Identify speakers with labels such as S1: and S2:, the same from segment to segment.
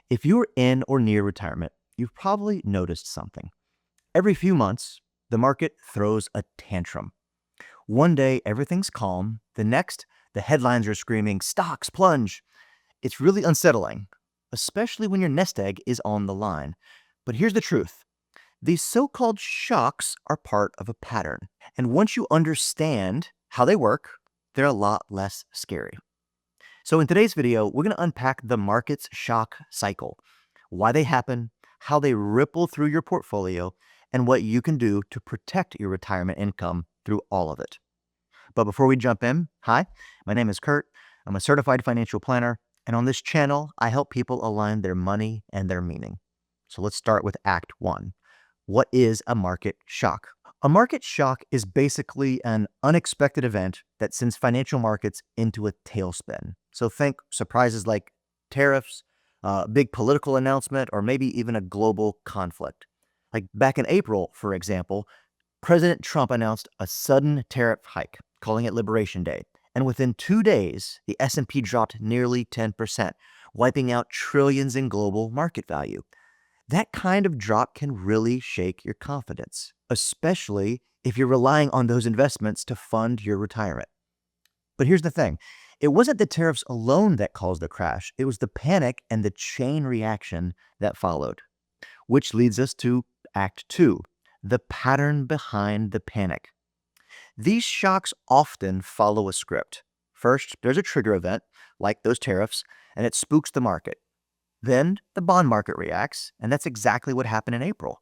S1: If you're in or near retirement, you've probably noticed something. Every few months, the market throws a tantrum. One day, everything's calm. The next, the headlines are screaming, stocks plunge. It's really unsettling, especially when your nest egg is on the line. But here's the truth. These so-called shocks are part of a pattern. And once you understand how they work, they're a lot less scary. So in today's video, we're going to unpack the market's shock cycle, why they happen, how they ripple through your portfolio, and what you can do to protect your retirement income through all of it. But before we jump in, hi, my name is Kurt. I'm a certified financial planner, and on this channel, I help people align their money and their meaning. So let's start with Act 1. What is a market shock? A market shock is basically an unexpected event that sends financial markets into a tailspin. So think surprises like tariffs, a big political announcement, or maybe even a global conflict. Like back in April, for example, President Trump announced a sudden tariff hike, calling it Liberation Day. And within 2 days, the S&P dropped nearly 10%, wiping out trillions in global market value. That kind of drop can really shake your confidence, especially if you're relying on those investments to fund your retirement. But here's the thing. It wasn't the tariffs alone that caused the crash. It was the panic and the chain reaction that followed, which leads us to Act 2, the pattern behind the panic. These shocks often follow a script. First, there's a trigger event, like those tariffs, and it spooks the market. Then the bond market reacts, and that's exactly what happened in April.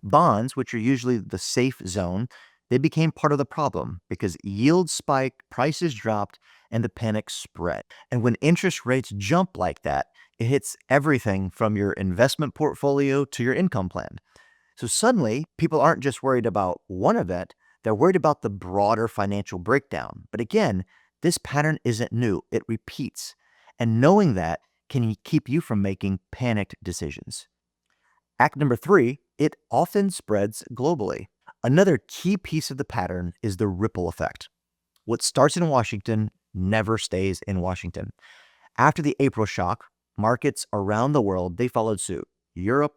S1: Bonds, which are usually the safe zone, they became part of the problem because yields spiked, prices dropped, and the panic spread. And when interest rates jump like that, it hits everything from your investment portfolio to your income plan. So suddenly, people aren't just worried about one event, they're worried about the broader financial breakdown. But again, this pattern isn't new, it repeats. And knowing that can keep you from making panicked decisions. Act number 3, it often spreads globally. Another key piece of the pattern is the ripple effect. What starts in Washington never stays in Washington. After the April shock, markets around the world, they followed suit. Europe,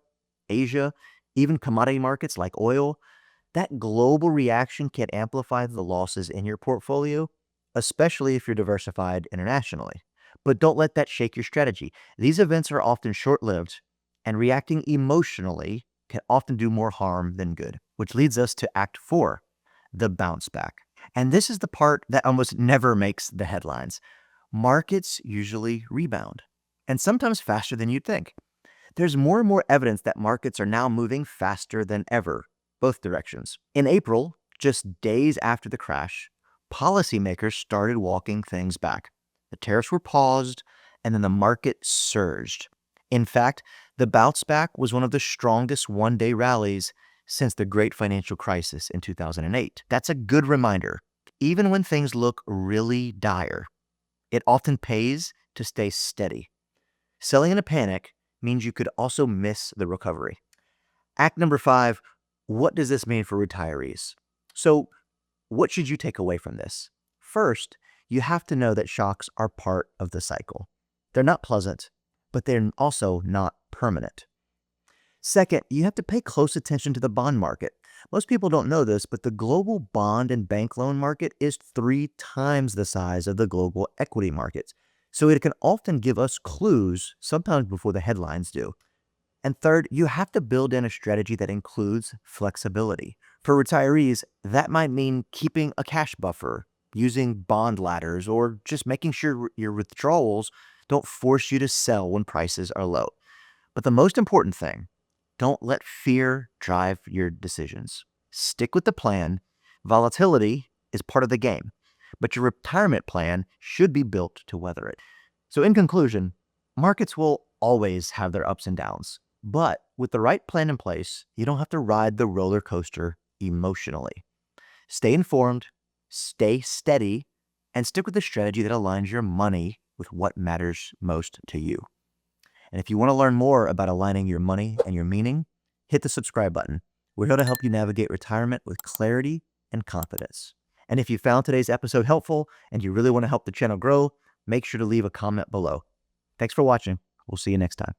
S1: Asia, even commodity markets like oil. That global reaction can amplify the losses in your portfolio, especially if you're diversified internationally. But don't let that shake your strategy. These events are often short-lived, and reacting emotionally can often do more harm than good, which leads us to Act 4, the bounce back. And this is the part that almost never makes the headlines. Markets usually rebound, and sometimes faster than you'd think. There's more and more evidence that markets are now moving faster than ever, both directions. In April, just days after the crash, policymakers started walking things back. The tariffs were paused, and then the market surged. In fact, the bounce back was one of the strongest one-day rallies since the great financial crisis in 2008. That's a good reminder. Even when things look really dire, it often pays to stay steady. Selling in a panic means you could also miss the recovery. Act number 5, what does this mean for retirees? So, what should you take away from this? First, you have to know that shocks are part of the cycle. They're not pleasant, but they're also not permanent. Second, you have to pay close attention to the bond market. Most people don't know this, but the global bond and bank loan market is 3 times the size of the global equity markets. So it can often give us clues, sometimes before the headlines do. And third, you have to build in a strategy that includes flexibility. For retirees, that might mean keeping a cash buffer, using bond ladders, or just making sure your withdrawals don't force you to sell when prices are low. But the most important thing, don't let fear drive your decisions. Stick with the plan. Volatility is part of the game, but your retirement plan should be built to weather it. So in conclusion, markets will always have their ups and downs, but with the right plan in place, you don't have to ride the roller coaster emotionally. Stay informed, stay steady, and stick with a strategy that aligns your money with what matters most to you. And if you want to learn more about aligning your money and your meaning, hit the subscribe button. We're here to help you navigate retirement with clarity and confidence. And if you found today's episode helpful and you really want to help the channel grow, make sure to leave a comment below. Thanks for watching. We'll see you next time.